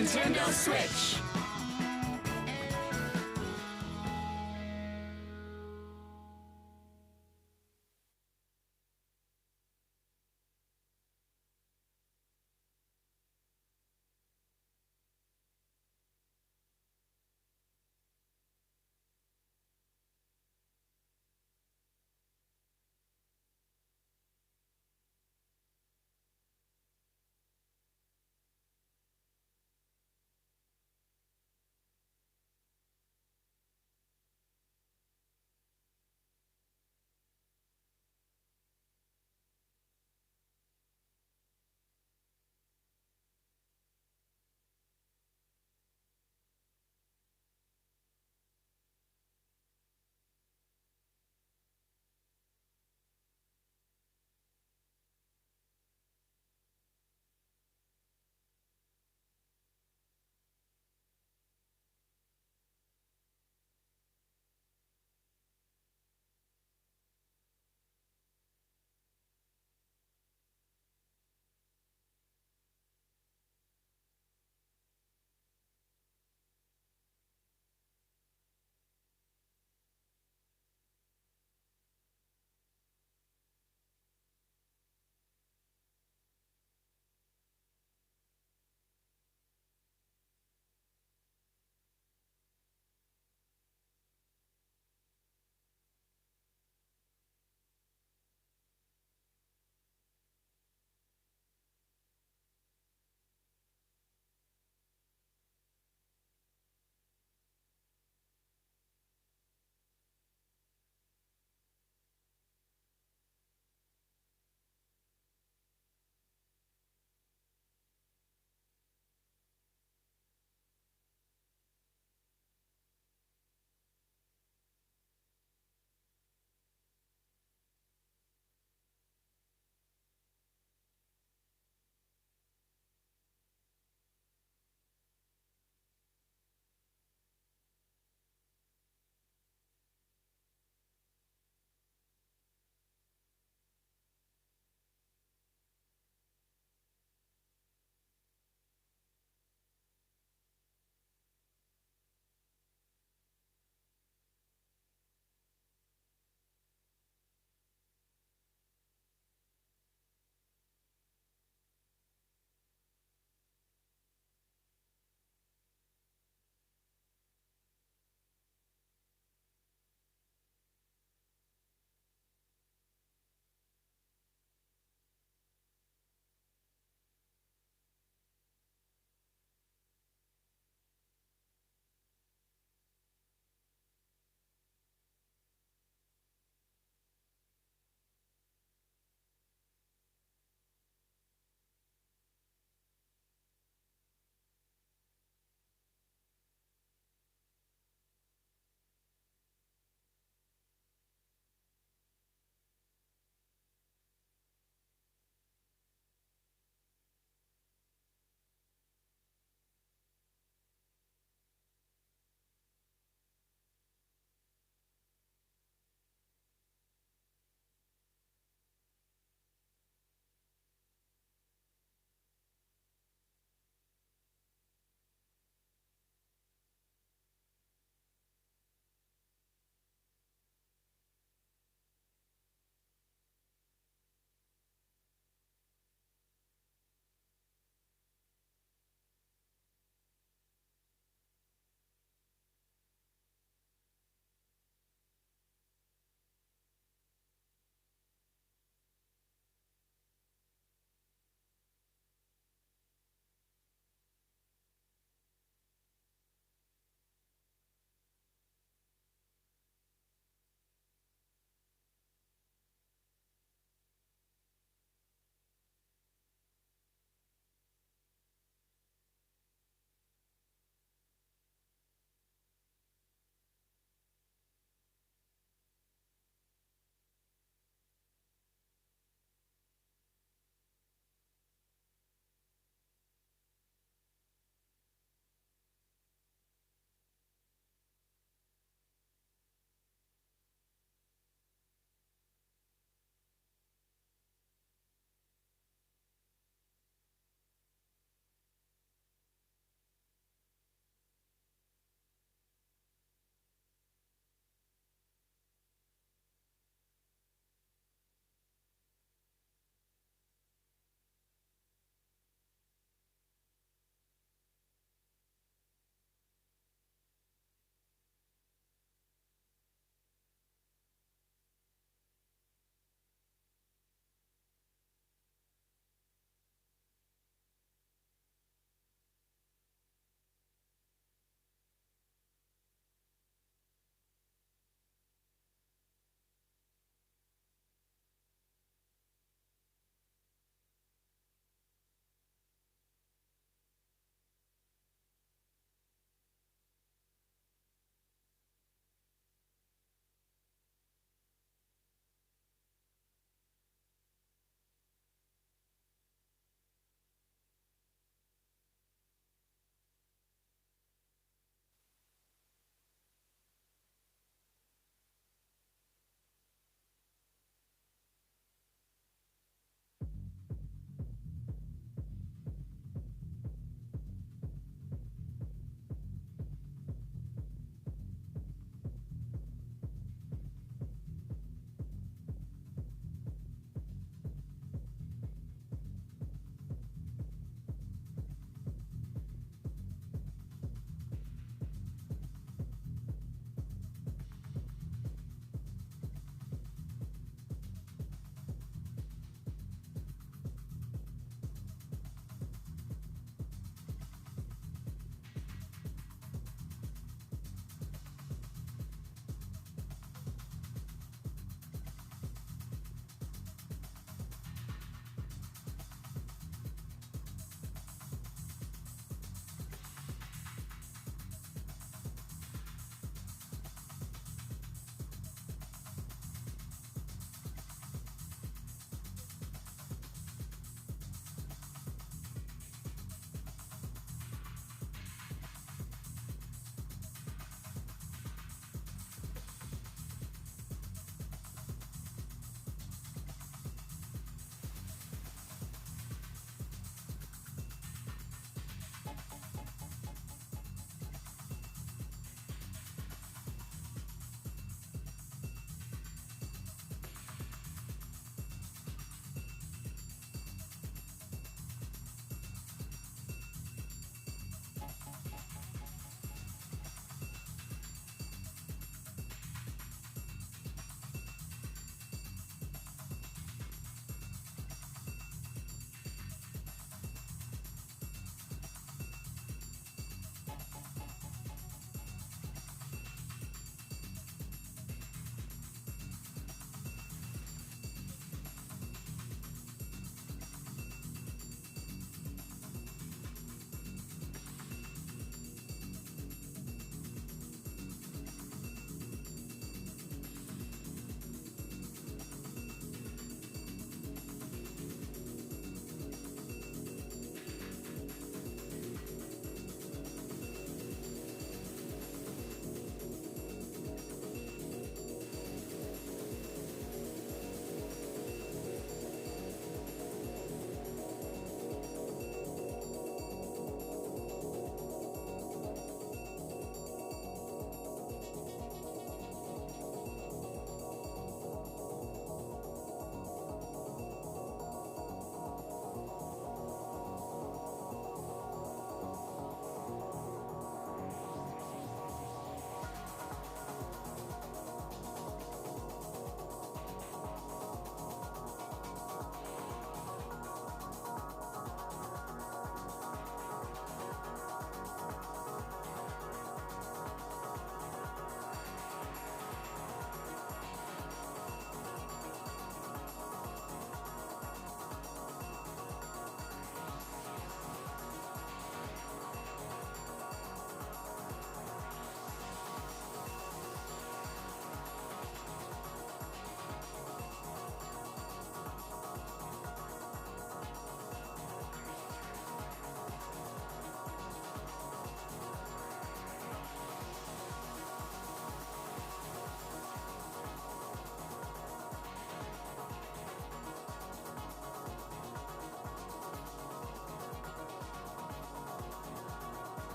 Nintendo Switch.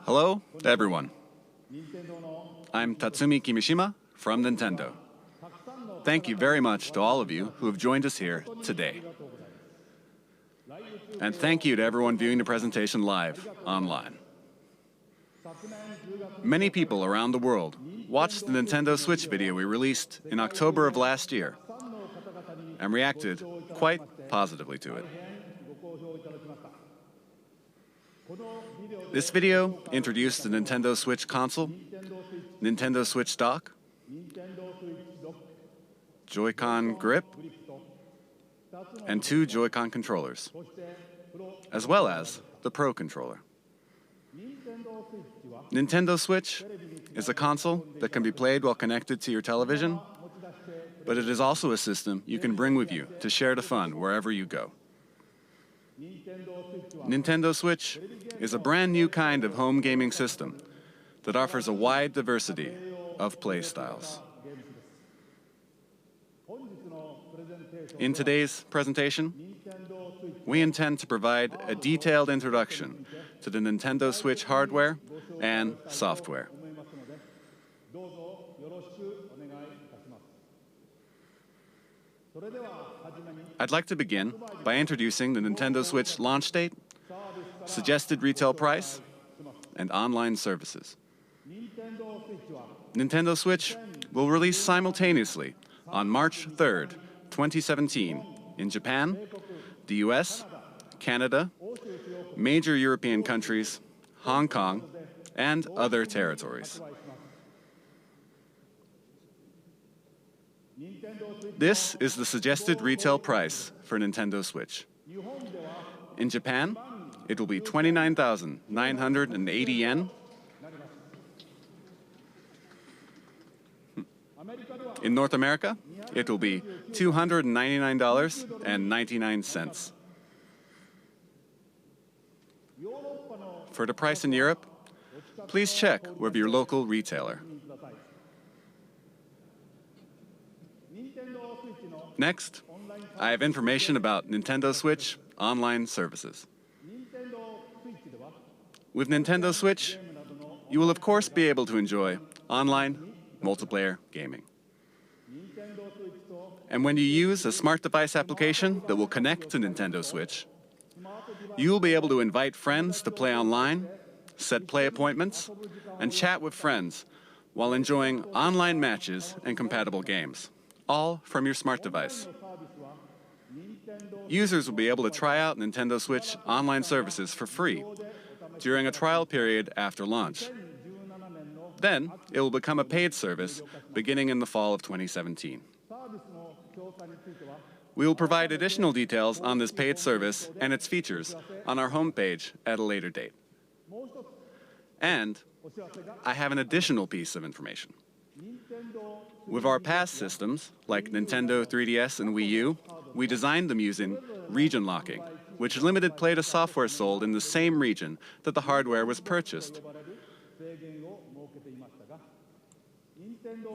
Hello, everyone. I'm Tatsumi Kimishima from Nintendo. Thank you very much to all of you who have joined us here today. And thank you to everyone viewing the presentation live online. Many people around the world watched the Nintendo Switch video we released in October of last year and reacted quite positively to it. This video introduced the Nintendo Switch console, Nintendo Switch dock, Joy-Con grip, and 2 Joy-Con controllers, as well as the Pro controller. Nintendo Switch is a console that can be played while connected to your television, but it is also a system you can bring with you to share the fun wherever you go. Nintendo Switch is a brand new kind of home gaming system that offers a wide diversity of play styles. In today's presentation, we intend to provide a detailed introduction to the Nintendo Switch hardware and software. I'd like to begin by introducing the Nintendo Switch launch date, suggested retail price, and online services. Nintendo Switch will release simultaneously on March 3rd, 2017 in Japan, the US, Canada, major European countries, Hong Kong, and other territories. This is the suggested retail price for Nintendo Switch. In Japan, it will be 29,980 yen. In North America, it will be $299.99. For the price in Europe, please check with your local retailer. Next, I have information about Nintendo Switch online services. With Nintendo Switch, you will of course be able to enjoy online multiplayer gaming. And when you use a smart device application that will connect to Nintendo Switch, you will be able to invite friends to play online, set play appointments, and chat with friends while enjoying online matches and compatible games, all from your smart device. Users will be able to try out Nintendo Switch online services for free during a trial period after launch. Then, it will become a paid service beginning in the fall of 2017. We will provide additional details on this paid service and its features on our homepage at a later date. And I have an additional piece of information. With our past systems, like Nintendo 3DS and Wii U, we designed them using region locking, which limited play to software sold in the same region that the hardware was purchased.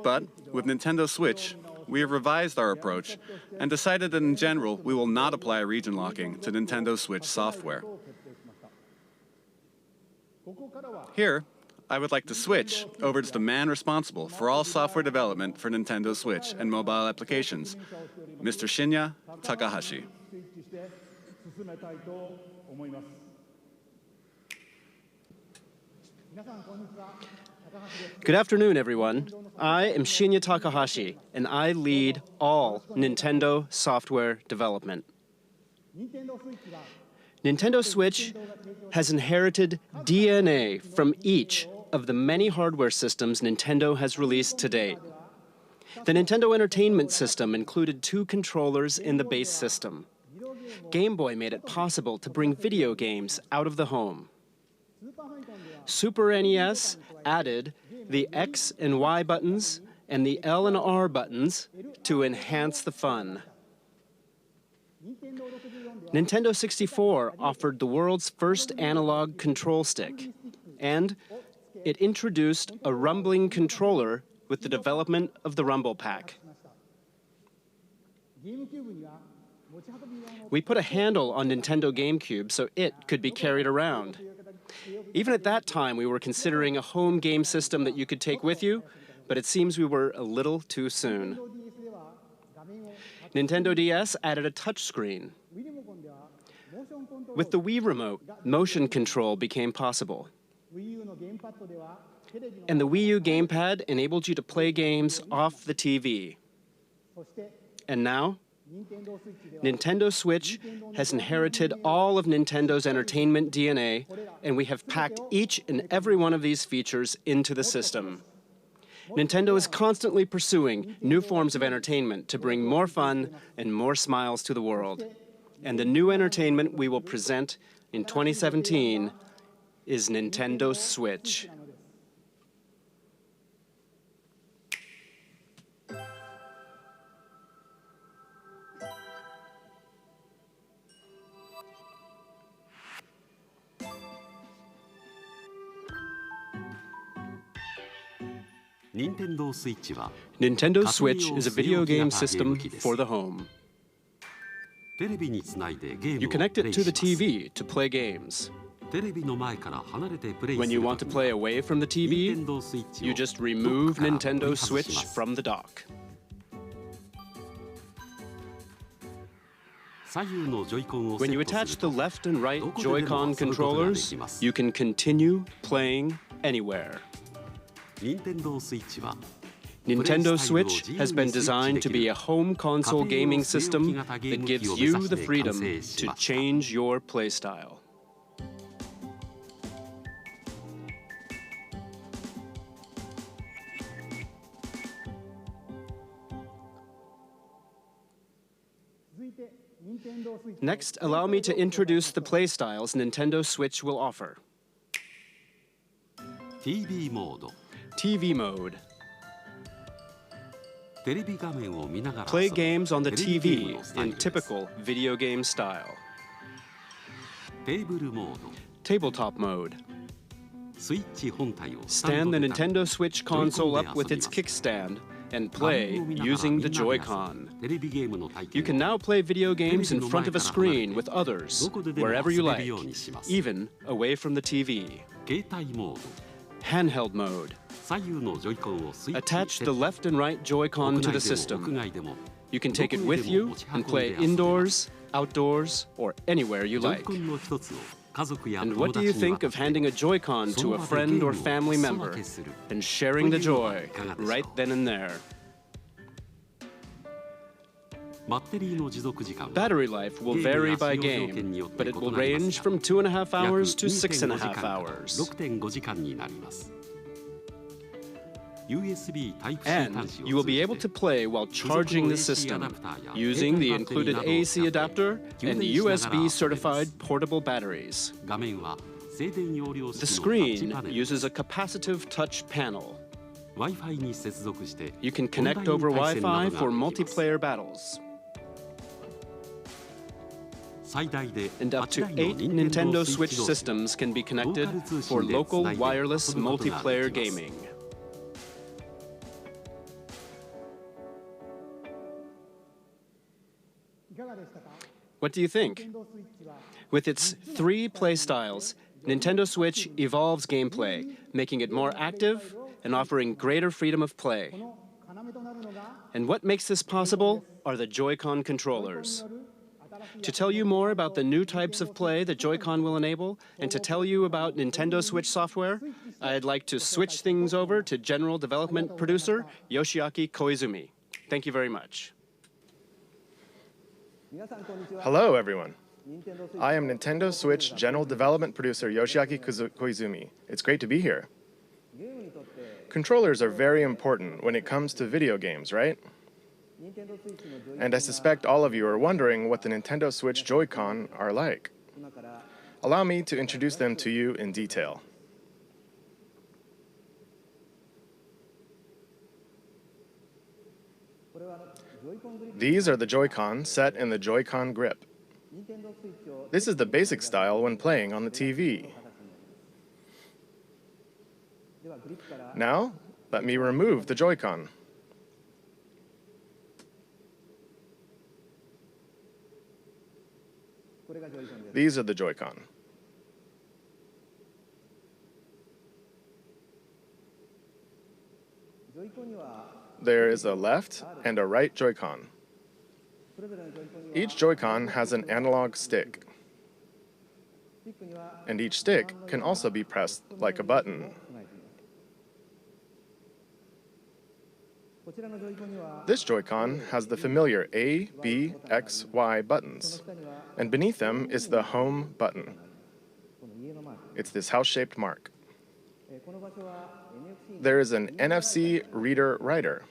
But with Nintendo Switch, we have revised our approach and decided that in general, we will not apply region locking to Nintendo Switch software. Here, I would like to switch over to the man responsible for all software development for Nintendo Switch and mobile applications, Mr. Shinya Takahashi. Good afternoon, everyone. I am Shinya Takahashi, and I lead all Nintendo software development. Nintendo Switch has inherited DNA from each of the many hardware systems Nintendo has released to date. The Nintendo Entertainment System included 2 controllers in the base system. Game Boy made it possible to bring video games out of the home. Super NES added the X and Y buttons and the L and R buttons to enhance the fun. Nintendo 64 offered the world's first analog control stick, and it introduced a rumbling controller with the development of the Rumble Pack. We put a handle on Nintendo GameCube so it could be carried around. Even at that time, we were considering a home game system that you could take with you, but it seems we were a little too soon. Nintendo DS added a touchscreen. With the Wii Remote, motion control became possible. And the Wii U gamepad enabled you to play games off the TV. And now, Nintendo Switch has inherited all of Nintendo's entertainment DNA, and we have packed each and every one of these features into the system. Nintendo is constantly pursuing new forms of entertainment to bring more fun and more smiles to the world. And the new entertainment we will present in 2017 is Nintendo Switch. Nintendo Switch is a video game system for the home. You connect it to the TV to play games. When you want to play away from the TV, you just remove Nintendo Switch from the dock. When you attach the left and right Joy-Con controllers, you can continue playing anywhere. Nintendo Switch has been designed to be a home console gaming system that gives you the freedom to change your playstyle. Next, allow me to introduce the playstyles Nintendo Switch will offer. TV mode. TV mode. Play games on the TV in typical video game style. Tabletop mode. Stand the Nintendo Switch console up with its kickstand and play using the Joy-Con. You can now play video games in front of a screen with others, wherever you like, even away from the TV. Handheld mode. Attach the left and right Joy-Con to the system. You can take it with you and play indoors, outdoors, or anywhere you like. And what do you think of handing a Joy-Con to a friend or family member and sharing the joy right then and there? Battery life will vary by game, but it will range from 2.5 hours to 6.5 hours. And you will be able to play while charging the system using the included AC adapter and USB-certified portable batteries. The screen uses a capacitive touch panel. You can connect over Wi-Fi for multiplayer battles. And up to 8 Nintendo Switch systems can be connected for local wireless multiplayer gaming. What do you think? With its 3 playstyles, Nintendo Switch evolves gameplay, making it more active and offering greater freedom of play. And what makes this possible are the Joy-Con controllers. To tell you more about the new types of play the Joy-Con will enable, and to tell you about Nintendo Switch software, I'd like to switch things over to General Development Producer Yoshiaki Koizumi. Thank you very much. Hello, everyone. I am Nintendo Switch General Development Producer Yoshiaki Koizumi. It's great to be here. Controllers are very important when it comes to video games, right? And I suspect all of you are wondering what the Nintendo Switch Joy-Con are like. Allow me to introduce them to you in detail. These are the Joy-Con set in the Joy-Con grip. This is the basic style when playing on the TV. Now, let me remove the Joy-Con. These are the Joy-Con. there is a left and a right Joy-Con. Each Joy-Con has an analog stick, and each stick can also be pressed like a button. This Joy-Con has the familiar A, B, X, Y buttons, and beneath them is the home button. It's this house-shaped mark. There is an NFC reader-writer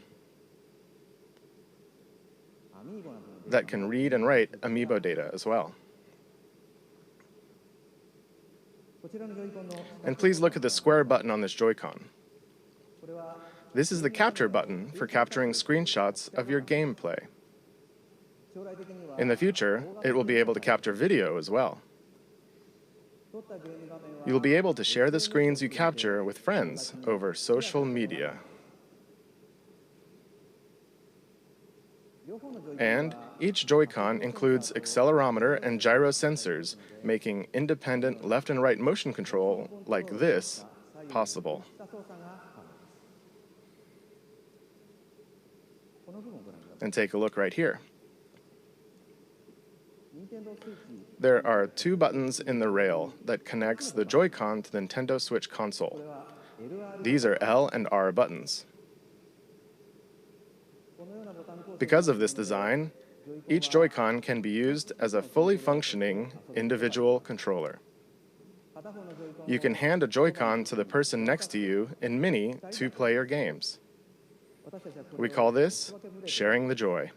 that can read and write Amiibo data as well. And please look at the square button on this Joy-Con. This is the capture button for capturing screenshots of your gameplay. In the future, it will be able to capture video as well. You'll be able to share the screens you capture with friends over social media. And each Joy-Con includes accelerometer and gyro sensors, making independent left and right motion control like this possible. And take a look right here. There are two buttons in the rail that connects the Joy-Con to the Nintendo Switch console. These are L and R buttons. Because of this design, each Joy-Con can be used as a fully functioning individual controller. You can hand a Joy-Con to the person next to you in many two-player games. We call this sharing the joy.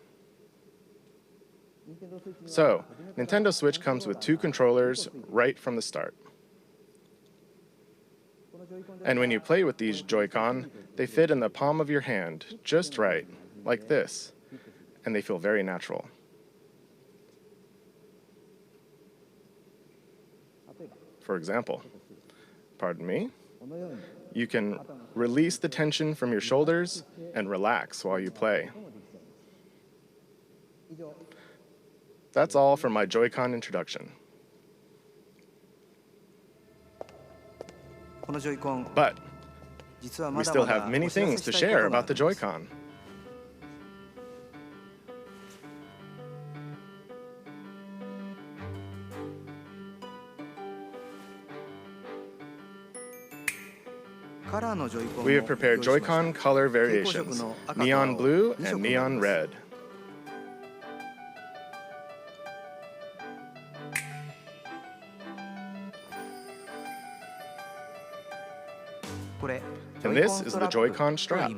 So, Nintendo Switch comes with two controllers right from the start. And when you play with these Joy-Con, they fit in the palm of your hand, just right, like this, and they feel very natural. For example, pardon me, you can release the tension from your shoulders and relax while you play. That's all for my Joy-Con introduction. But we still have many things to share about the Joy-Con. We have prepared Joy-Con color variations, neon blue and neon red. And this is the Joy-Con strap.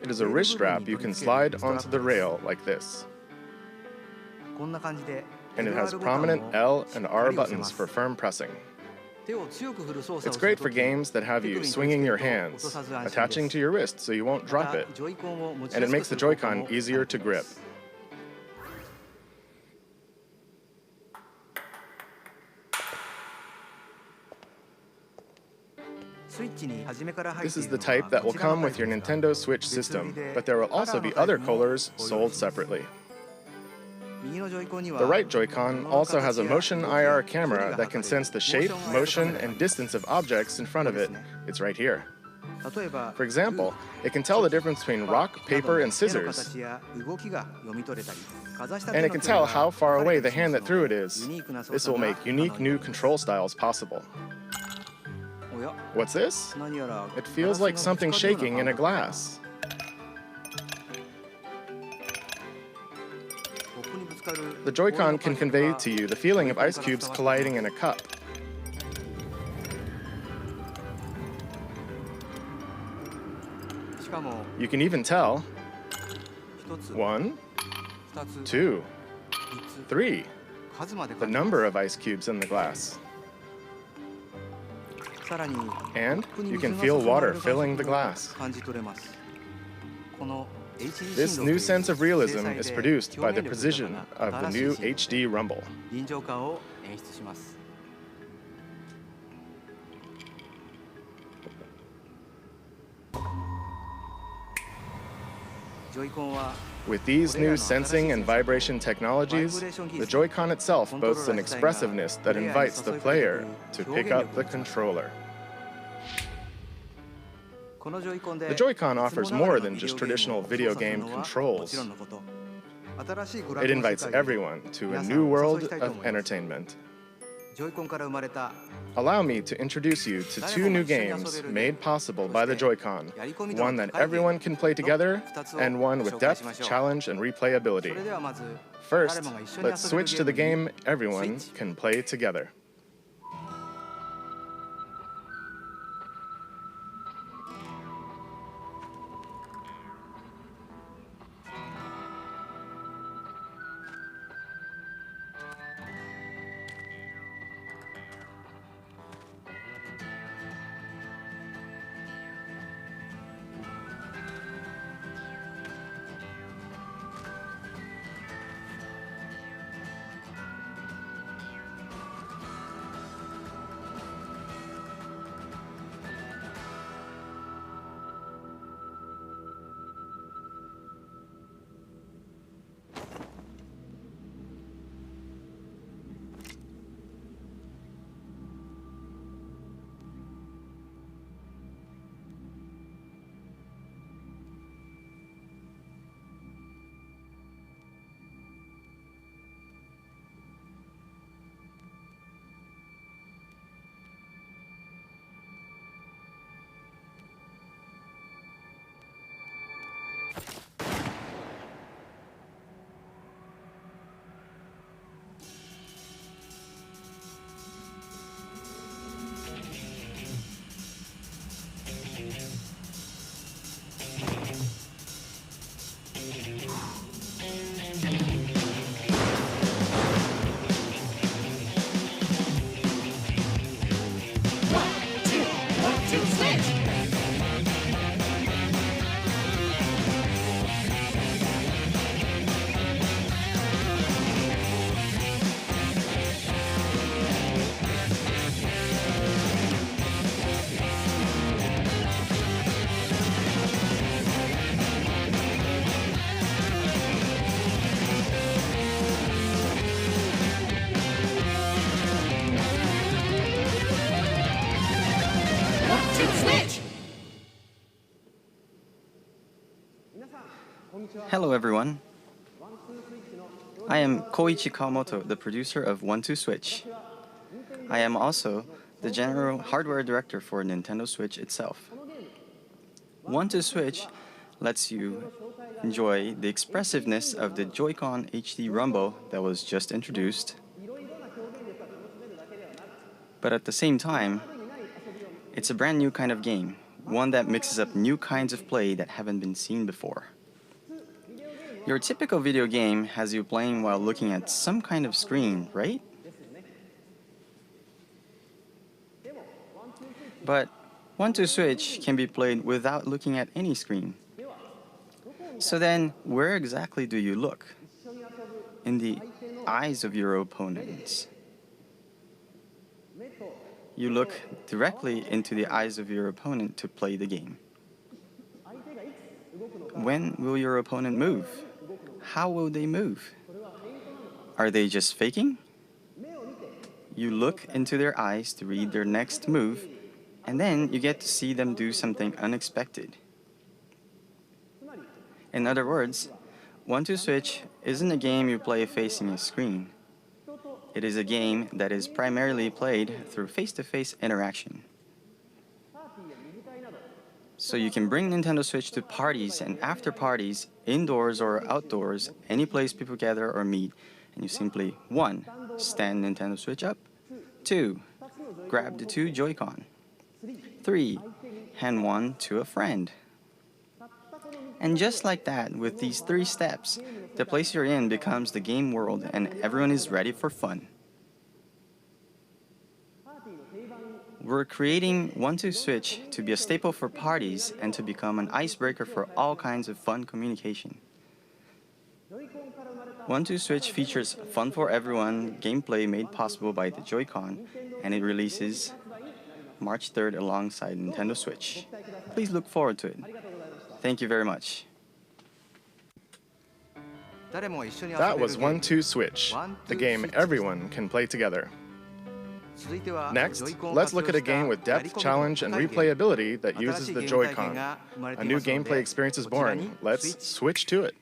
It is a wrist strap you can slide onto the rail like this. And it has prominent L and R buttons for firm pressing. It's great for games that have you swinging your hands, attaching to your wrist so you won't drop it, and it makes the Joy-Con easier to grip. This is the type that will come with your Nintendo Switch system, but there will also be other colors sold separately. The right Joy-Con also has a motion IR camera that can sense the shape, motion, and distance of objects in front of it. It's right here. For example, it can tell the difference between rock, paper, and scissors. And it can tell how far away the hand that threw it is. This will make unique new control styles possible. What's this? It feels like something shaking in a glass. The Joy-Con can convey to you the feeling of ice cubes colliding in a cup. You can even tell 1, 2, 3, the number of ice cubes in the glass. And you can feel water filling the glass. This new sense of realism is produced by the precision of the new HD Rumble. With these new sensing and vibration technologies, the Joy-Con itself boasts an expressiveness that invites the player to pick up the controller. The Joy-Con offers more than just traditional video game controls. It invites everyone to a new world of entertainment. Allow me to introduce you to two new games made possible by the Joy-Con, one that everyone can play together, and one with depth, challenge, and replayability. First, let's switch to the game everyone can play together. Hello everyone. I am Koichi Kawamoto, the producer of 1-2 Switch. I am also the general hardware director for Nintendo Switch itself. 1-2 Switch lets you enjoy the expressiveness of the Joy-Con HD Rumble that was just introduced. But at the same time, it's a brand new kind of game, one that mixes up new kinds of play that haven't been seen before. Your typical video game has you playing while looking at some kind of screen, right? But 1-2 Switch can be played without looking at any screen. So then, where exactly do you look? In the eyes of your opponents. You look directly into the eyes of your opponent to play the game. When will your opponent move? How will they move? Are they just faking? You look into their eyes to read their next move, and then you get to see them do something unexpected. In other words, 1-2 Switch isn't a game you play facing a screen. It is a game that is primarily played through face-to-face interaction. So you can bring Nintendo Switch to parties and after parties, indoors or outdoors, any place people gather or meet, and you simply 1. Stand Nintendo Switch up, 2. Grab the 2 Joy-Con, 3. Hand one to a friend. And just like that, with these 3 steps, the place you're in becomes the game world and everyone is ready for fun. We're creating 1-2 Switch to be a staple for parties and to become an icebreaker for all kinds of fun communication. 1-2 Switch features fun for everyone gameplay made possible by the Joy-Con, and it releases March 3rd alongside Nintendo Switch. Please look forward to it. Thank you very much. That was 1-2 Switch, the game everyone can play together. Next, let's look at a game with depth, challenge, and replayability that uses the Joy-Con. A new gameplay experience is born. Let's switch to it.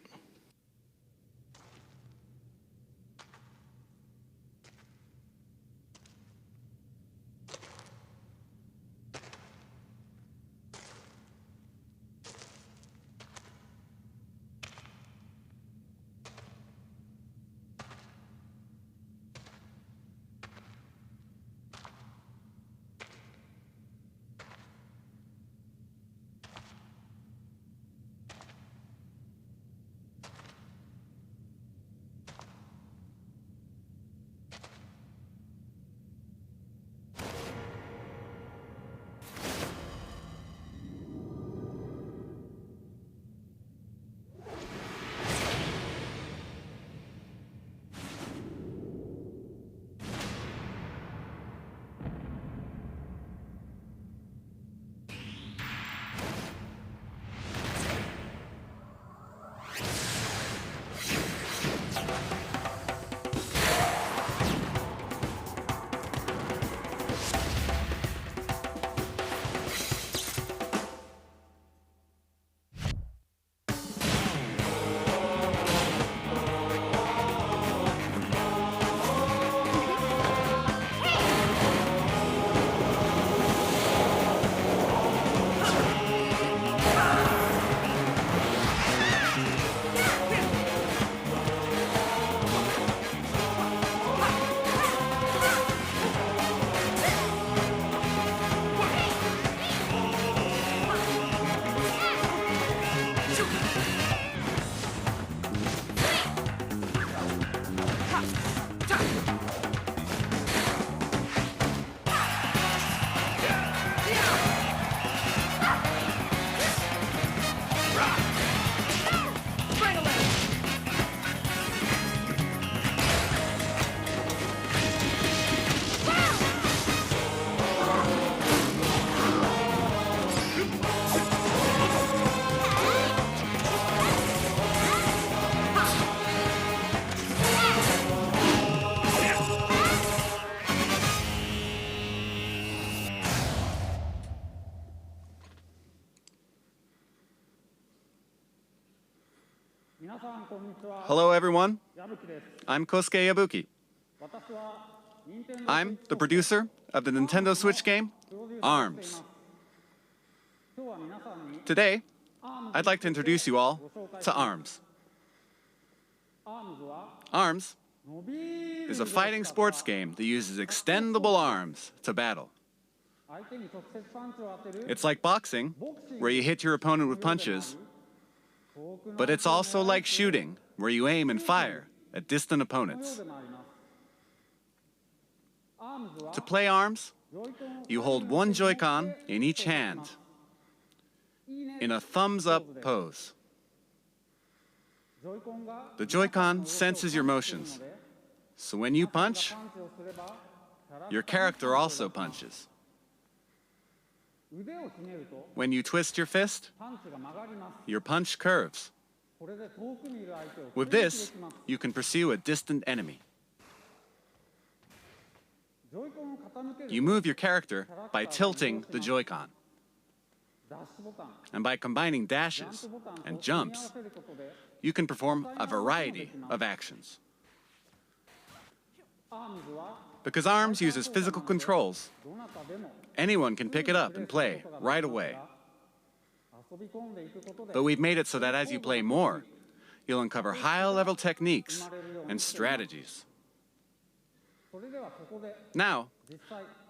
Hello, everyone. I'm Kosuke Yabuki. I'm the producer of the Nintendo Switch game, ARMS. Today, I'd like to introduce you all to ARMS. ARMS is a fighting sports game that uses extendable arms to battle. It's like boxing, where you hit your opponent with punches, but it's also like shooting, where you aim and fire at distant opponents. To play ARMS, you hold one Joy-Con in each hand in a thumbs-up pose. The Joy-Con senses your motions, so when you punch, your character also punches. When you twist your fist, your punch curves. With this, you can pursue a distant enemy. You move your character by tilting the Joy-Con. And by combining dashes and jumps, you can perform a variety of actions. Because ARMS uses physical controls, anyone can pick it up and play right away. But we've made it so that as you play more, you'll uncover high-level techniques and strategies. Now,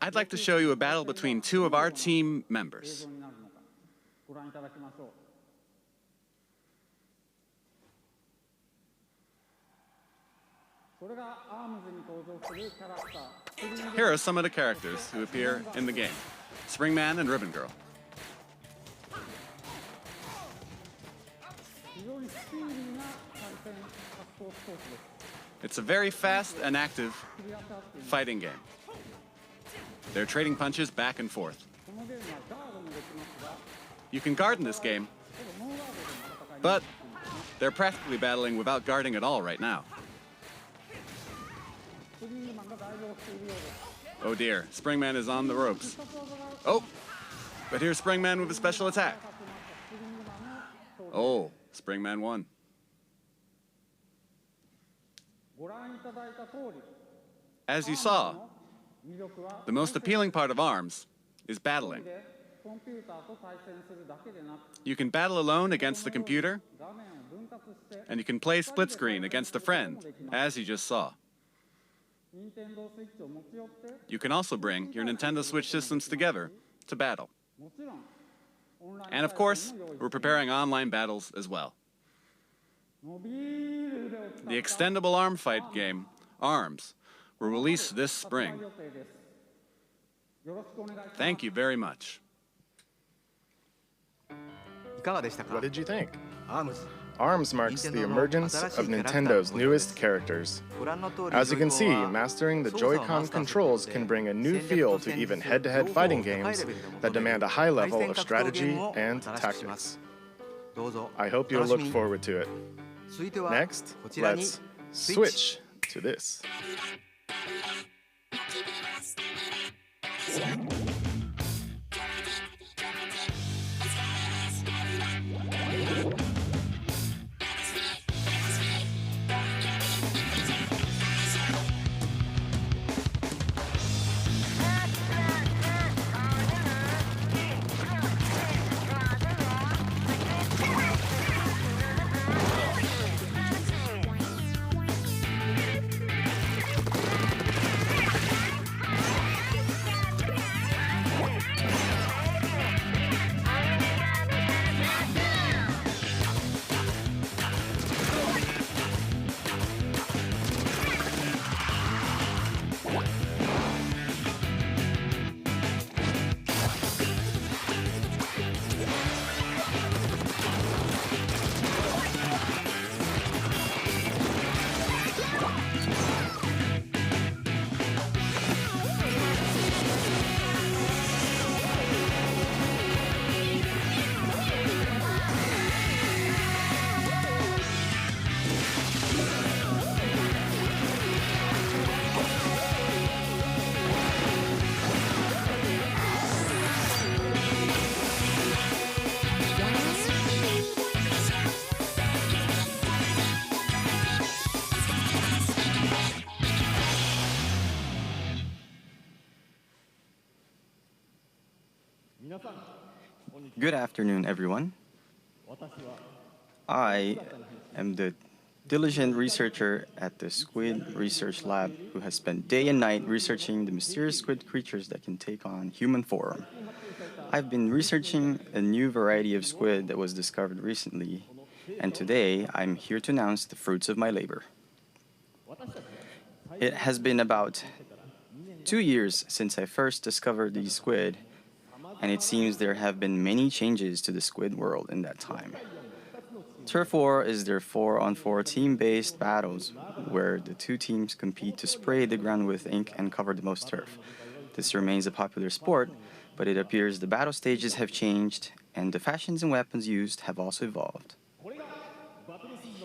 I'd like to show you a battle between two of our team members. Here are some of the characters who appear in the game: Springman and Ribbon Girl. It's a very fast and active fighting game. They're trading punches back and forth. You can guard in this game, but they're practically battling without guarding at all right now. Oh dear, Springman is on the ropes. Oh, but here's Springman with a special attack. Oh, Springman won. As you saw, the most appealing part of ARMS is battling. You can battle alone against the computer, and you can play split screen against a friend, as you just saw. You can also bring your Nintendo Switch systems together to battle. And of course, we're preparing online battles as well. The extendable arm fight game, ARMS, will release this spring. Thank you very much. What did you think? ARMS marks the emergence of Nintendo's newest characters. As you can see, mastering the Joy-Con controls can bring a new feel to even head-to-head fighting games that demand a high level of strategy and tactics. I hope you'll look forward to it. Next, let's switch to this. Good afternoon, everyone. I am the diligent researcher at the Squid Research Lab who has spent day and night researching the mysterious squid creatures that can take on human form. I've been researching a new variety of squid that was discovered recently, and today I'm here to announce the fruits of my labor. It has been about 2 years since I first discovered these squid, and it seems there have been many changes to the squid world in that time. Turf War is their 4-on-4 team-based battles where the two teams compete to spray the ground with ink and cover the most turf. This remains a popular sport, but it appears the battle stages have changed and the fashions and weapons used have also evolved.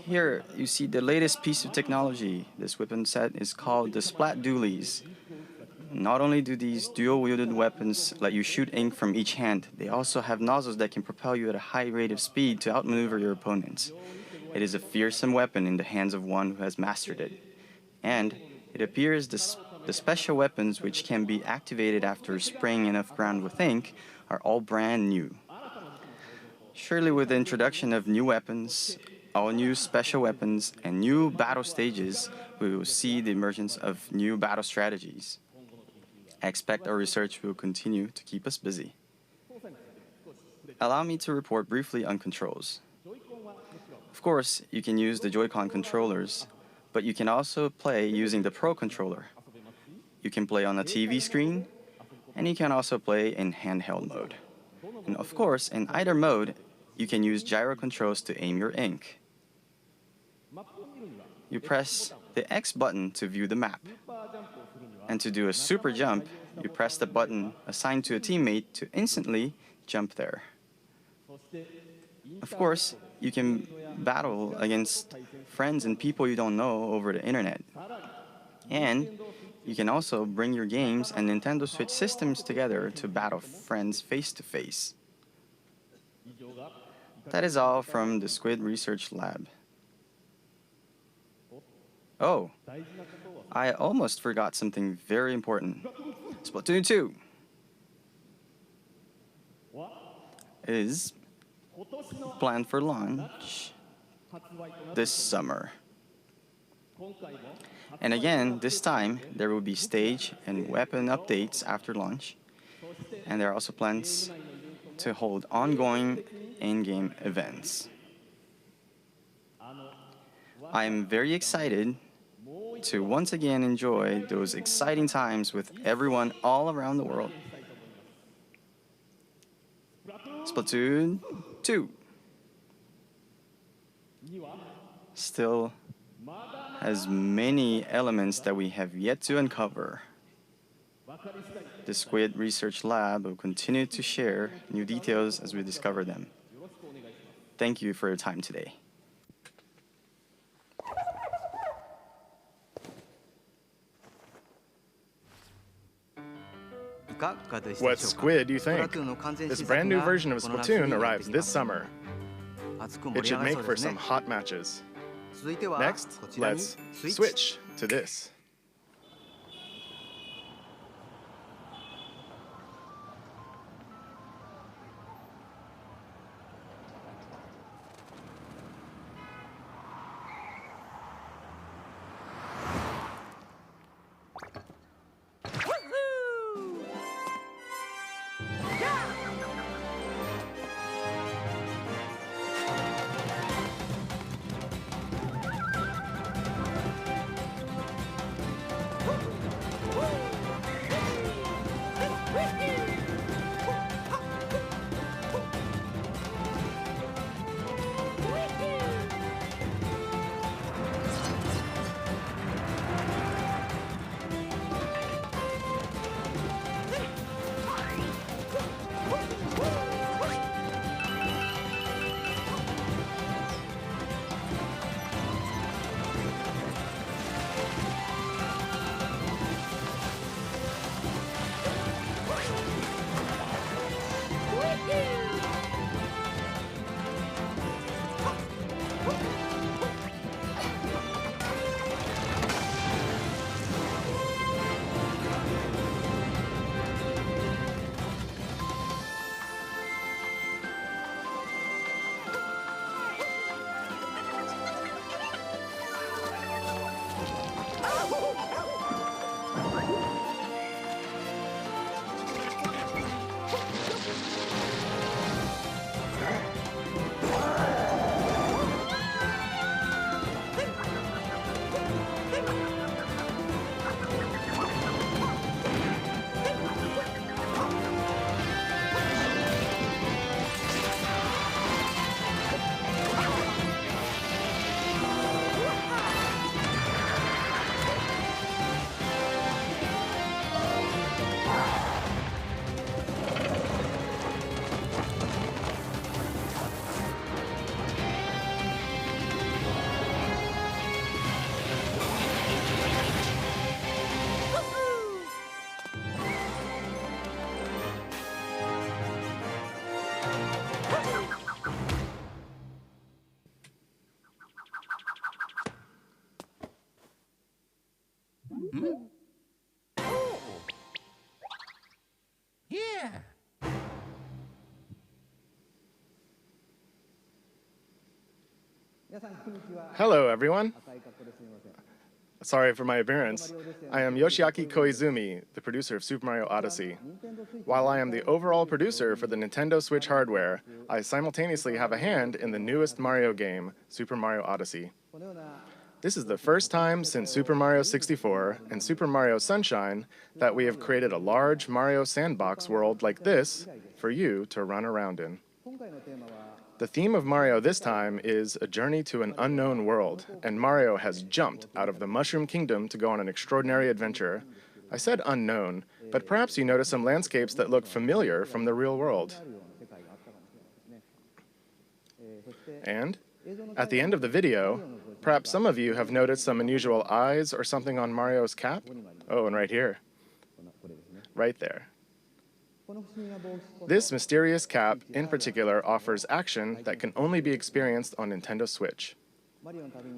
Here you see the latest piece of technology. This weapon set is called the Splat Dualies. Not only do these dual-wielded weapons let you shoot ink from each hand, they also have nozzles that can propel you at a high rate of speed to outmaneuver your opponents. It is a fearsome weapon in the hands of one who has mastered it. And it appears the special weapons which can be activated after spraying enough ground with ink are all brand new. Surely with the introduction of new weapons, all new special weapons, and new battle stages, we will see the emergence of new battle strategies. I expect our research will continue to keep us busy. Allow me to report briefly on controls. Of course, you can use the Joy-Con controllers, but you can also play using the Pro controller. You can play on a TV screen, and you can also play in handheld mode. And of course, in either mode, you can use gyro controls to aim your ink. You press the X button to view the map. And to do a super jump, you press the button assigned to a teammate to instantly jump there. Of course, you can battle against friends and people you don't know over the internet. And you can also bring your games and Nintendo Switch systems together to battle friends face to face. That is all from the Squid Research Lab. Oh, I almost forgot something very important. Splatoon 2 is planned for launch this summer. And again, this time, there will be stage and weapon updates after launch. And there are also plans to hold ongoing in-game events. I am very excited to once again enjoy those exciting times with everyone all around the world. Splatoon 2 still has many elements that we have yet to uncover. The Squid Research Lab will continue to share new details as we discover them. Thank you for your time today. What squid do you think? This brand new version of Splatoon arrives this summer. It should make for some hot matches. Next, let's switch to this. Hello, everyone. Sorry for my appearance. I am Yoshiaki Koizumi, the producer of Super Mario Odyssey. While I am the overall producer for the Nintendo Switch hardware, I simultaneously have a hand in the newest Mario game, Super Mario Odyssey. This is the first time since Super Mario 64 and Super Mario Sunshine that we have created a large Mario sandbox world like this for you to run around in. The theme of Mario this time is a journey to an unknown world, and Mario has jumped out of the Mushroom Kingdom to go on an extraordinary adventure. I said unknown, but perhaps you notice some landscapes that look familiar from the real world. And at the end of the video, Perhaps some of you have noticed some unusual eyes or something on Mario's cap. Oh, and right here. Right there. This mysterious cap, in particular, offers action that can only be experienced on Nintendo Switch.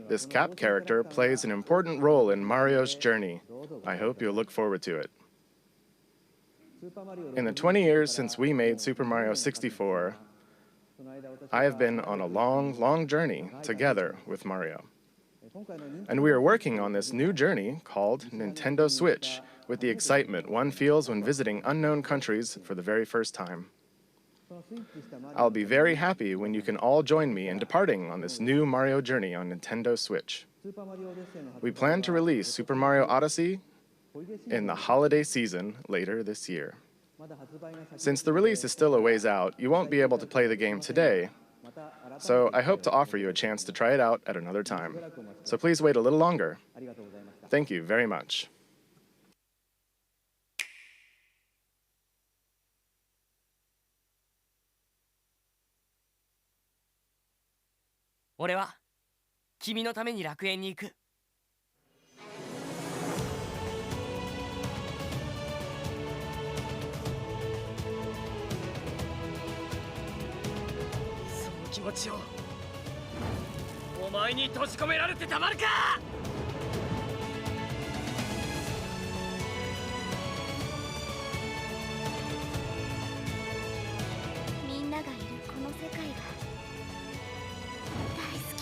This cap character plays an important role in Mario's journey. I hope you'll look forward to it. In the 20 years since we made Super Mario 64, I have been on a long, long journey together with Mario. And we are working on this new journey called Nintendo Switch, with the excitement one feels when visiting unknown countries for the very first time. I'll be very happy when you can all join me in departing on this new Mario journey on Nintendo Switch. We plan to release Super Mario Odyssey in the holiday season later this year. Since the release is still a ways out, you won't be able to play the game today, so I hope to offer you a chance to try it out at another time. So please wait a little longer. Thank you very much. 俺は君のために楽園に行く。その気持ちをお前に閉じ込められてたまるか。みんながいるこの世界が大好き。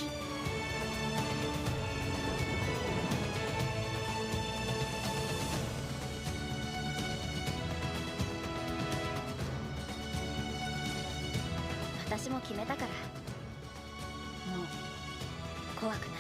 私も決めたからもう怖くない。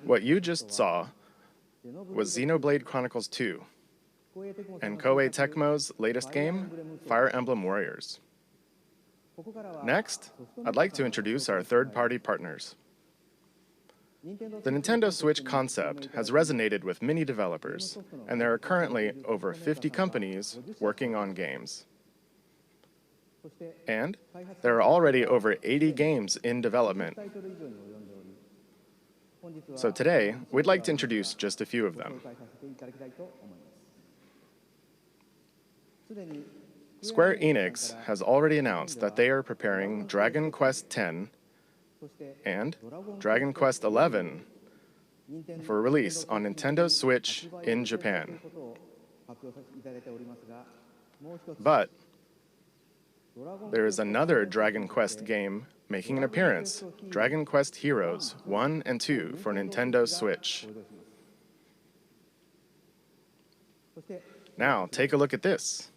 What you just saw was Xenoblade Chronicles 2 and Koei Tecmo's latest game, Fire Emblem Warriors. Next, I'd like to introduce our third-party partners. The Nintendo Switch concept has resonated with many developers, and there are currently over 50 companies working on games. And there are already over 80 games in development. So today, we'd like to introduce just a few of them. Square Enix has already announced that they are preparing Dragon Quest X and Dragon Quest XI for release on Nintendo Switch in Japan. But there is another Dragon Quest game making an appearance, Dragon Quest Heroes 1 and 2 for Nintendo Switch. Now, take a look at this.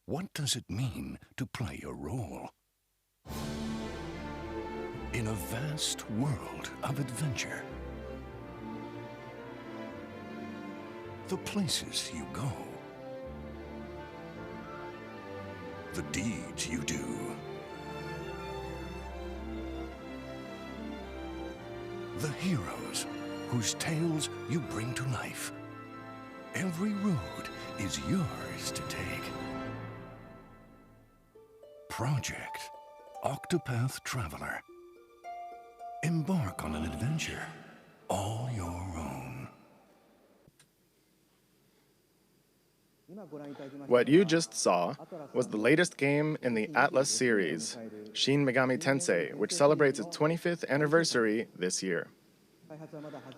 What does it mean to play a role in a vast world of adventure? The places you go, the deeds you do, the heroes whose tales you bring to life. Every road is yours to take. Project Octopath Traveler. Embark on an adventure all your own. What you just saw was the latest game in the Atlas series, Shin Megami Tensei, which celebrates its 25th anniversary this year.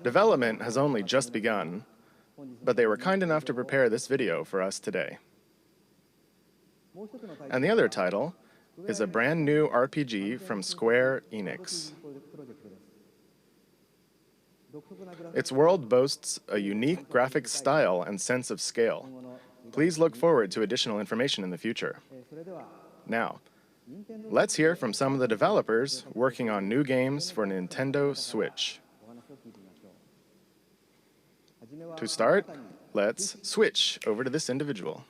Development has only just begun, but they were kind enough to prepare this video for us today. And the other title is a brand new RPG from Square Enix. Its world boasts a unique graphic style and sense of scale. Please look forward to additional information in the future. Now, let's hear from some of the developers working on new games for Nintendo Switch. To start, let's switch over to this individual.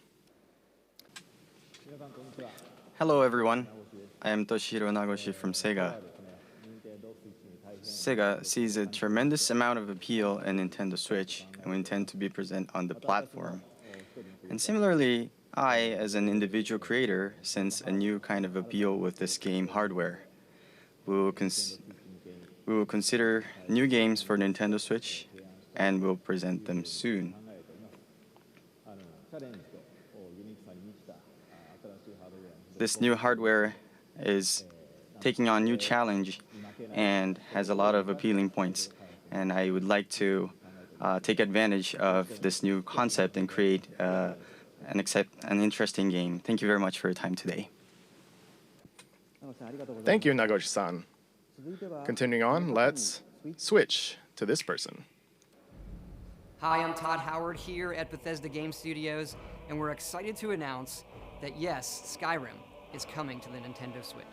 Hello everyone, I am Toshihiro Nagoshi from Sega. Sega sees a tremendous amount of appeal in Nintendo Switch, and we intend to be present on the platform. And similarly, I, as an individual creator, sense a new kind of appeal with this game hardware. We will consider new games for Nintendo Switch, and we'll present them soon. This new hardware is taking on new challenge and has a lot of appealing points. And I would like to take advantage of this new concept and create an interesting game. Thank you very much for your time today. Thank you, Nagoshi-san. Continuing on, let's switch to this person. Hi, I'm Todd Howard here at Bethesda Game Studios, and we're excited to announce that yes, Skyrim is coming to the Nintendo Switch.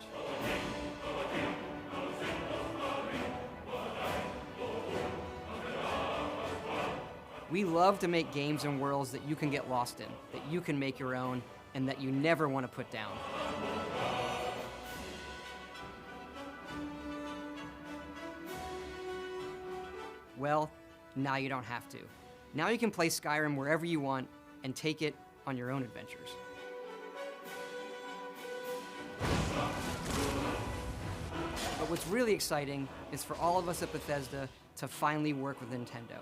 We love to make games and worlds that you can get lost in, that you can make your own, and that you never want to put down. Well, now you don't have to. Now you can play Skyrim wherever you want and take it on your own adventures. But what's really exciting is for all of us at Bethesda to finally work with Nintendo.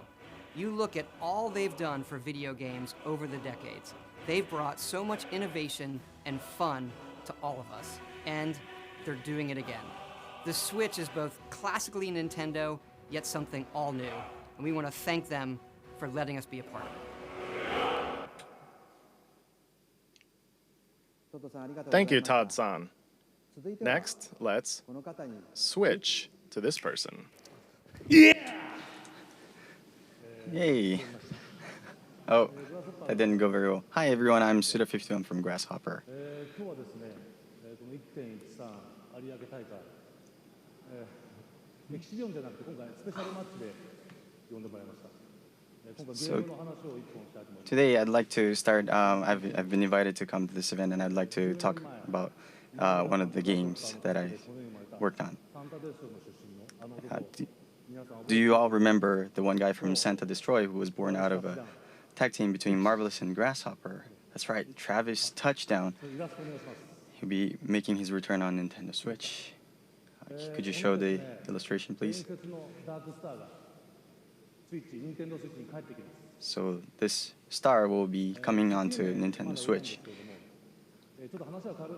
You look at all they've done for video games over the decades. They've brought so much innovation and fun to all of us. And they're doing it again. The Switch is both classically Nintendo, yet something all new, and we want to thank them for letting us be a part of it. Thank you, Todd-san. Next, let's switch to this person. Yay! Oh, that didn't go very well. Hi everyone, I'm Suda51 from Grasshopper. So today I'd like to start, I've been invited to come to this event and I'd like to talk about one of the games that I worked on. Do you all remember the one guy from Santa Destroy who was born out of a tag team between Marvelous and Grasshopper? That's right, Travis Touchdown. He'll be making his return on Nintendo Switch. Could you show the illustration, please? So this star will be coming onto Nintendo Switch.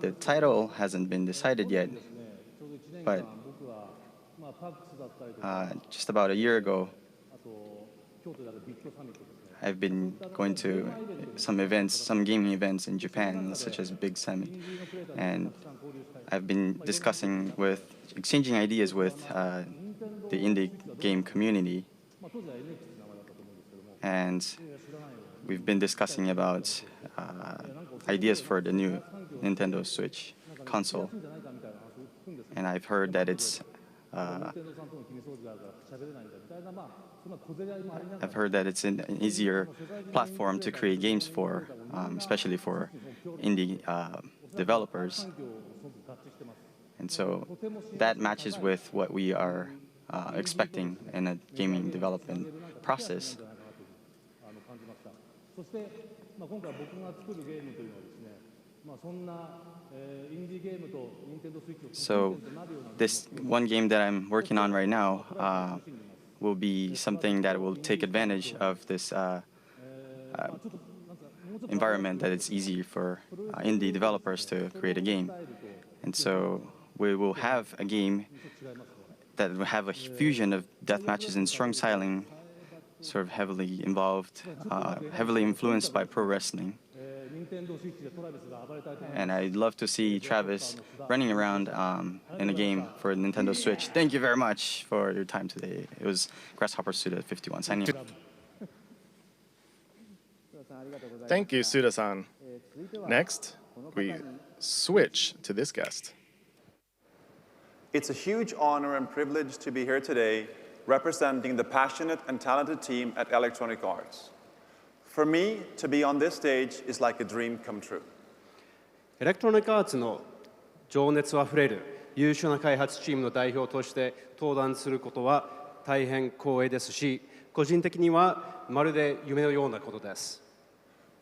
The title hasn't been decided yet, but just about a year ago, I've been going to some events, some gaming events in Japan, such as Big Summit, and I've been exchanging ideas with the indie game community, and we've been discussing about ideas for the new Nintendo Switch console, and I've heard that it's an easier platform to create games for, especially for indie developers. And so that matches with what we are expecting in a gaming development process. So this one game that I'm working on right now will be something that will take advantage of this environment that it's easy for indie developers to create a game. And so we will have a game that will have a fusion of death matches and strong styling, sort of heavily involved, heavily influenced by pro wrestling. And I'd love to see Travis running around in a game for Nintendo Switch. Thank you very much for your time today. It was Grasshopper Suda51 signing off. Thank you, Suda-san. Next, we switch to this guest. It's a huge honor and privilege to be here today representing the passionate and talented team at Electronic Arts. For me, to be on this stage is like a dream come true. エレクトロニックアーツの情熱あふれる優秀な開発チームの代表として登壇することは大変光栄ですし、個人的にはまるで夢のようなことです。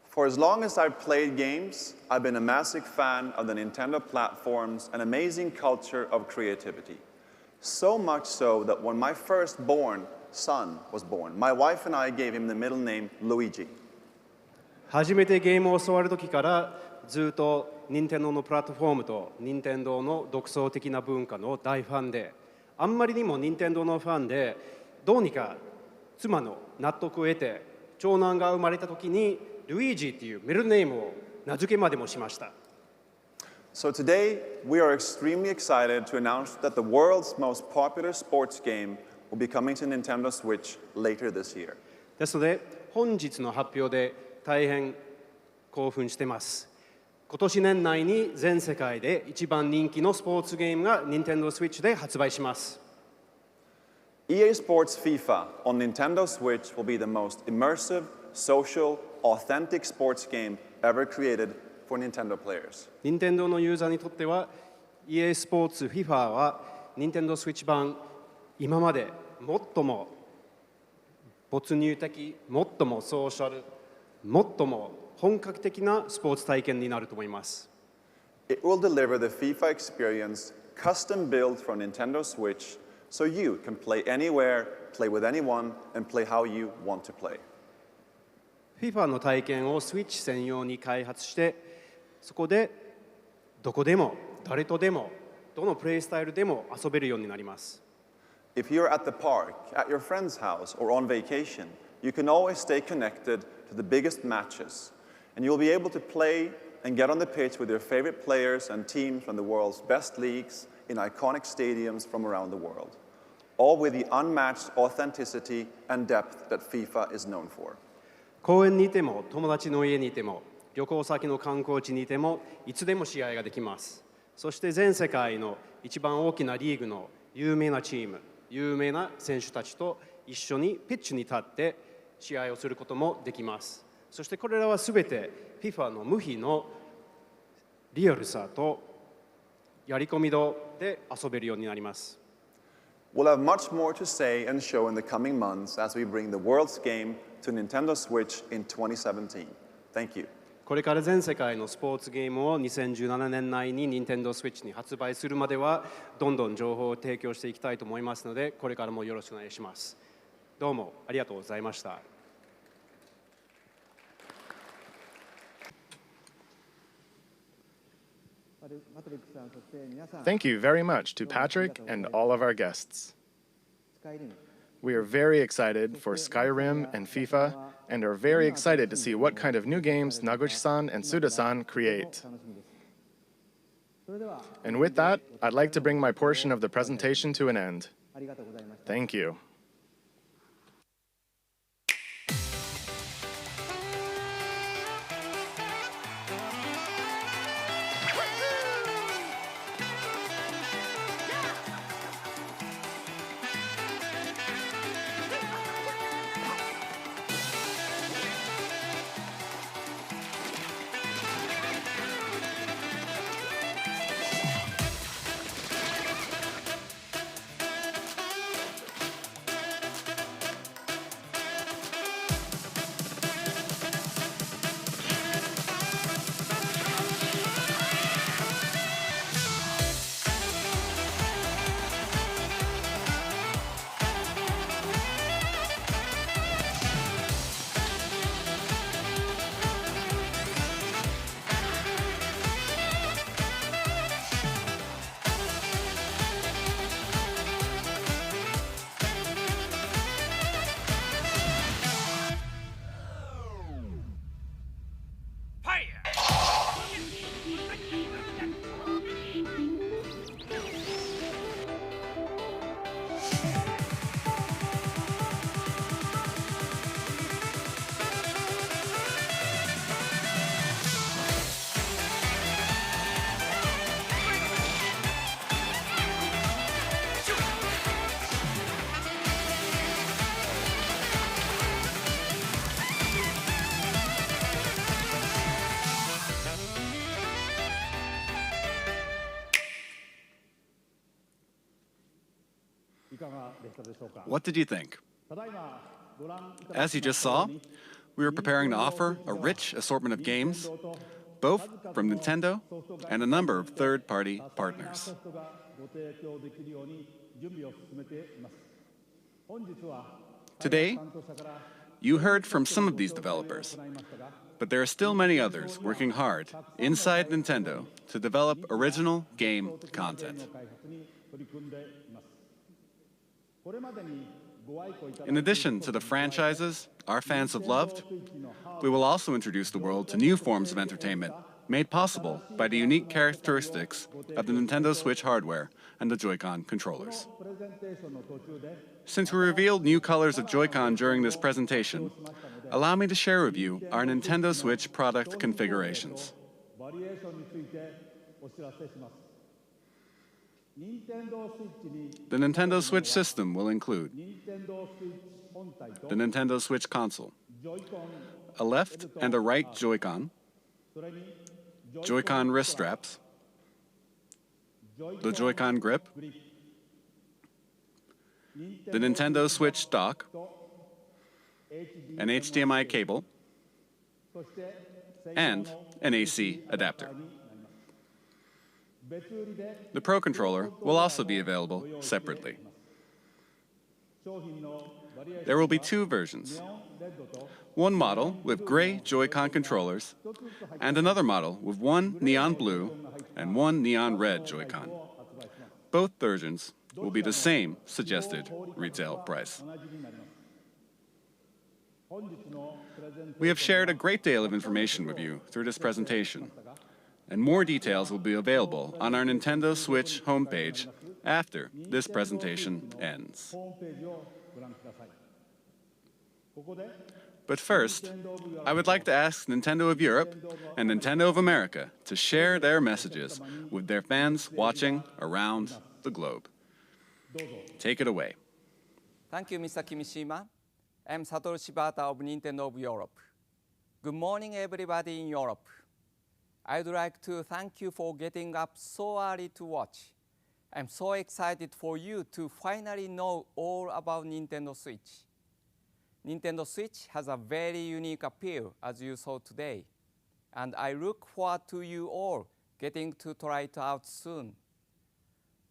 For as long as I've played games, I've been a massive fan of the Nintendo platform's an amazing culture of creativity. So much so that when my firstborn son was born, my wife and I gave him the middle name Luigi. 初めてゲームを教わる時からずっと任天堂のプラットフォームと任天堂の独創的な文化の大ファンで、あんまりにも任天堂のファンで、どうにか妻の納得を得て長男が生まれた時にルイージっていうミドルネームを名付けまでもしました。So today, we are extremely excited to announce that the world's most popular sports game will be coming to Nintendo Switch later this year. ですので本日の発表で大変興奮しています。今年年内に全世界で一番人気のスポーツゲームが Nintendo Switch で発売します。EA Sports FIFA on Nintendo Switch will be the most immersive, social, authentic sports game ever created for Nintendo players. 任天堂のユーザーにとっては EA スポーツ FIFA は Nintendo Switch 版今まで最も没入的、最もソーシャル、最も本格的なスポーツ体験になると思います。It will deliver the FIFA experience custom built for Nintendo Switch so you can play anywhere, play with anyone, and play how you want to play. FIFA の体験を Switch 専用に開発して、そこでどこでも誰とでもどのプレイスタイルでも遊べるようになります。If you're at the park, at your friend's house, or on vacation, you can always stay connected to the biggest matches, and you'll be able to play and get on the pitch with your favorite players and teams from the world's best leagues in iconic stadiums from around the world, all with the unmatched authenticity and depth that FIFA is known for. 公園にいても、友達の家にいても、旅行先の観光地にいても、いつでも試合ができます。そして全世界の一番大きなリーグの有名なチーム、有名な選手たちと一緒にピッチに立って試合をすることもできます。そしてこれらはすべて FIFA の無比のリアルさとやり込み度で遊べるようになります。We'll have much more to say and show in the coming months as we bring the world's game to Nintendo Switch in 2017. Thank you. これから全世界のスポーツゲームを2017年内に Nintendo Switch に発売するまではどんどん情報を提供していきたいと思いますので、これからもよろしくお願いします。どうもありがとうございました。Thank you very much to Patrick and all of our guests. We are very excited for Skyrim and FIFA, and are very excited to see what kind of new games Naguchi-san and Suda-san create. And with that, I'd like to bring my portion of the presentation to an end. Thank you. What did you think? As you just saw, we were preparing to offer a rich assortment of games, both from Nintendo and a number of third-party partners. Today, you heard from some of these developers, but there are still many others working hard inside Nintendo to develop original game content. In addition to the franchises our fans have loved, we will also introduce the world to new forms of entertainment made possible by the unique characteristics of the Nintendo Switch hardware and the Joy-Con controllers. Since we revealed new colors of Joy-Con during this presentation, allow me to share with you our Nintendo Switch product configurations. The Nintendo Switch system will include the Nintendo Switch console, a left and a right Joy-Con, Joy-Con wrist straps, the Joy-Con grip, the Nintendo Switch dock, an HDMI cable, and an AC adapter. The Pro Controller will also be available separately. There will be two versions. One model with gray Joy-Con controllers, and another model with one neon blue and one neon red Joy-Con. both versions will be the same suggested retail price. We have shared a great deal of information with you through this presentation, and more details will be available on our Nintendo Switch homepage after this presentation ends. But first, I would like to ask Nintendo of Europe and Nintendo of America to share their messages with their fans watching around the globe. Take it away. Thank you, Mr. Kimishima. I'm Satoru Shibata of Nintendo of Europe. Good morning, everybody in Europe. I'd like to thank you for getting up so early to watch. I'm so excited for you to finally know all about Nintendo Switch. Nintendo Switch has a very unique appeal, as you saw today, and I look forward to you all getting to try it out soon.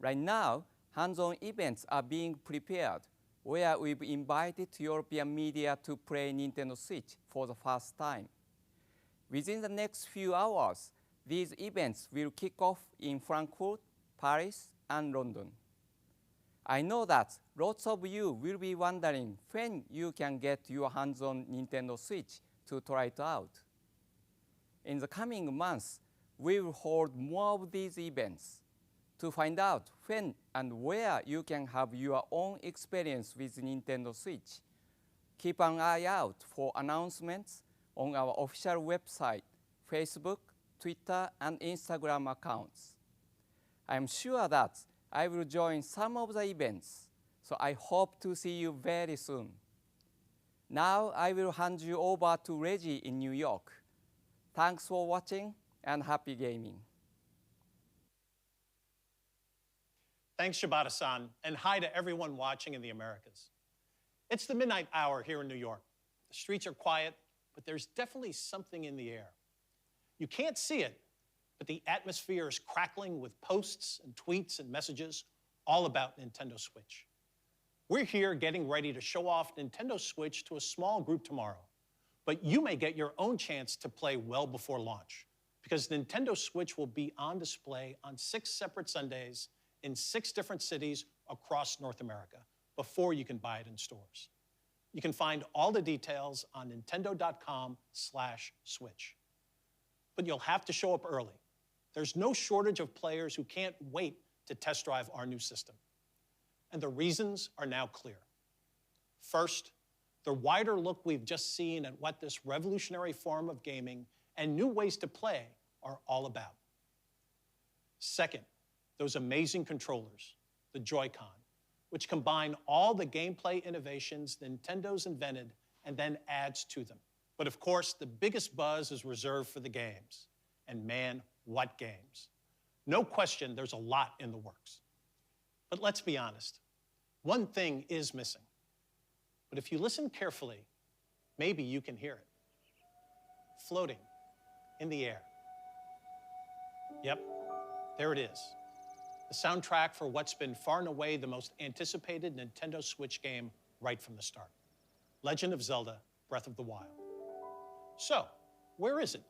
Right now, hands-on events are being prepared, where we've invited European media to play Nintendo Switch for the first time. Within the next few hours, these events will kick off in Frankfurt, Paris, and London. I know that lots of you will be wondering when you can get your hands on Nintendo Switch to try it out. In the coming months, we will hold more of these events. To find out when and where you can have your own experience with Nintendo Switch, keep an eye out for announcements on our official website, Facebook, Twitter, and Instagram accounts. I'm sure that I will join some of the events, so I hope to see you very soon. Now I will hand you over to Reggie in New York. Thanks for watching and happy gaming. Thanks, Shibata-san, and hi to everyone watching in the Americas. It's the midnight hour here in New York. The streets are quiet, but there's definitely something in the air. You can't see it, but the atmosphere is crackling with posts and tweets and messages all about Nintendo Switch. We're here getting ready to show off Nintendo Switch to a small group tomorrow, but you may get your own chance to play well before launch, because Nintendo Switch will be on display on 6 separate Sundays in 6 different cities across North America before you can buy it in stores. You can find all the details on nintendo.com/switch. But you'll have to show up early. There's no shortage of players who can't wait to test drive our new system. And the reasons are now clear. First, the wider look we've just seen at what this revolutionary form of gaming and new ways to play are all about. Second, those amazing controllers, the Joy-Con, which combine all the gameplay innovations Nintendo's invented and then adds to them. But of course, the biggest buzz is reserved for the games. And man, what games. No question, there's a lot in the works. But let's be honest, one thing is missing. But if you listen carefully, maybe you can hear it. Floating in the air. Yep, there it is. The soundtrack for what's been far and away the most anticipated Nintendo Switch game right from the start. Legend of Zelda: Breath of the Wild. So, where is it?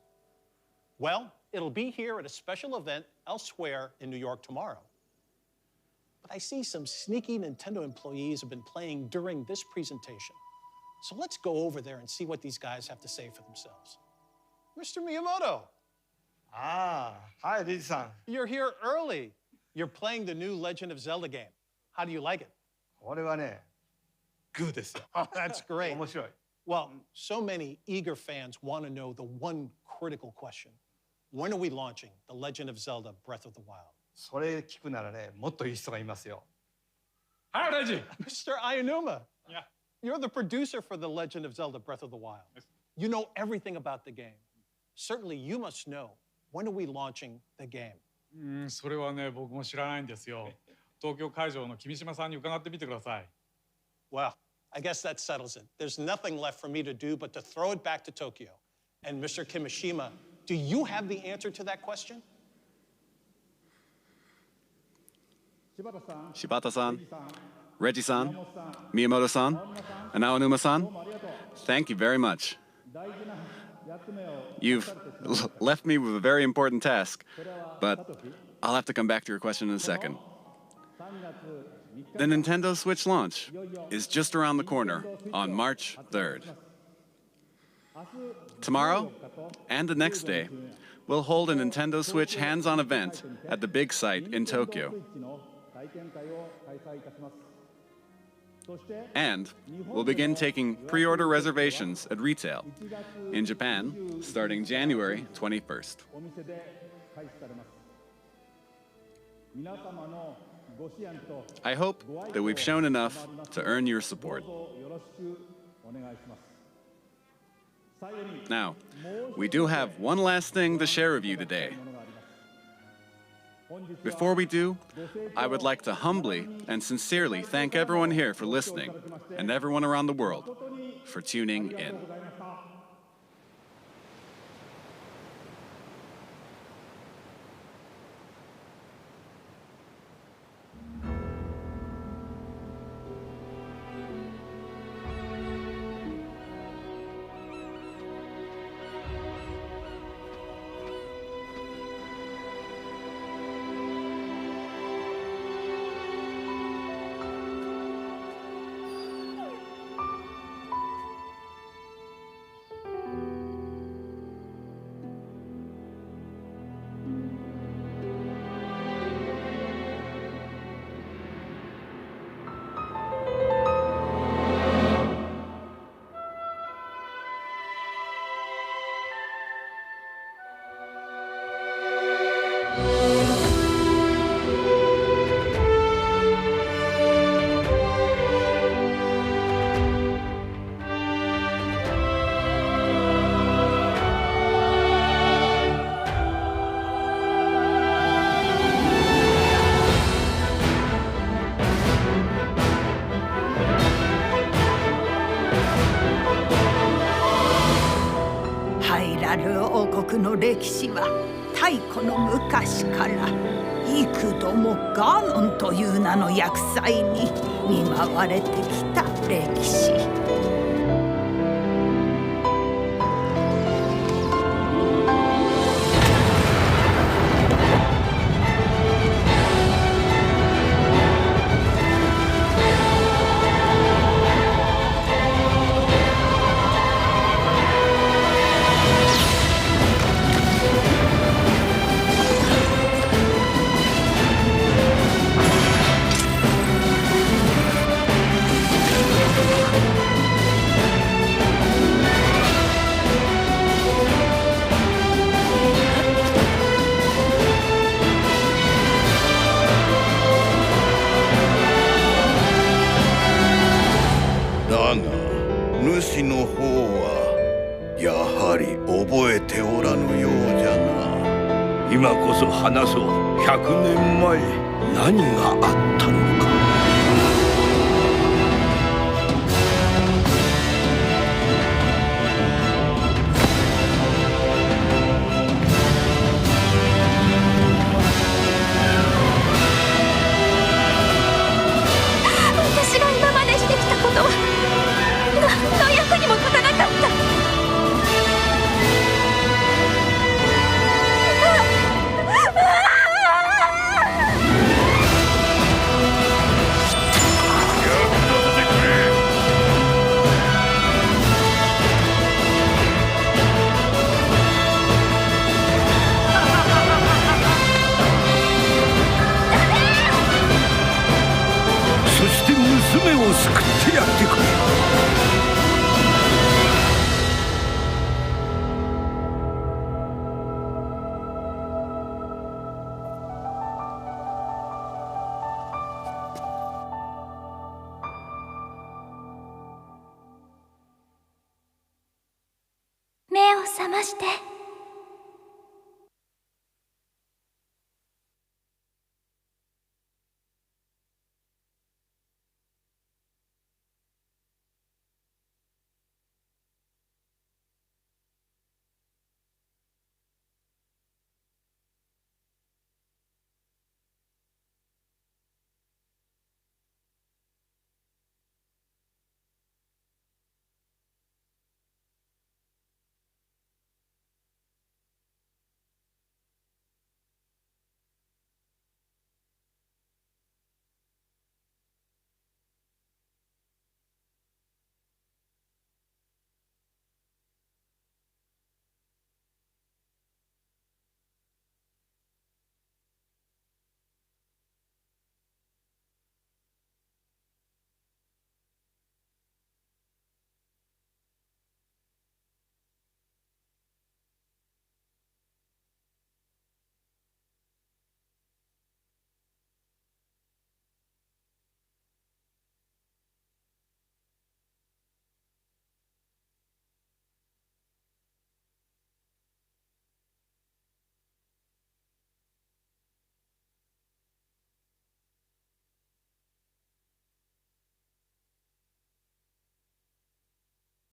Well, it'll be here at a special event elsewhere in New York tomorrow. But I see some sneaky Nintendo employees have been playing during this presentation. So let's go over there and see what these guys have to say for themselves. Mr. Miyamoto. Ah, hi, Riji-san. You're here early. You're playing the new Legend of Zelda game. How do you like it? これはね、good ですよ。 Oh, that's great. 面白い。 Well, so many eager fans want to know the one critical question. When are we launching The Legend of Zelda: Breath of the Wild? それ聞くならね、もっといい人がいますよ。 Hi, Reggie. Mr. Ayanuma. Yeah. You're the producer for The Legend of Zelda: Breath of the Wild. You know everything about the game. Certainly, you must know, when are we launching the game? それはね、僕も知らないんですよ。東京会場の君島さんに伺ってみてください。Well, I guess that settles it. There's nothing left for me to do but to throw it back to Tokyo. And Mr. Kimishima, do you have the answer to that question? Shibata-san, Reggie-san, Miyamoto-san, and Aonuma-san, thank you very much. You've left me with a very important task, but I'll have to come back to your question in a second. The Nintendo Switch launch is just around the corner on March 3rd. Tomorrow and the next day, we'll hold a Nintendo Switch hands-on event at the big site in Tokyo. And we'll begin taking pre-order reservations at retail in Japan starting January 21st. I hope that we've shown enough to earn your support. Now, we do have one last thing to share with you today. Before we do, I would like to humbly and sincerely thank everyone here for listening and everyone around the world for tuning in.の歴史は太古の昔から幾度もガーノンという名の厄災に見舞われてきた歴史。主の方はやはり覚えておらぬようじゃな。今こそ話そう。100年前何があったのか。私が今までしてきたことは何の役にも立たなかった。そして娘を救ってやってくれ。目を覚まして。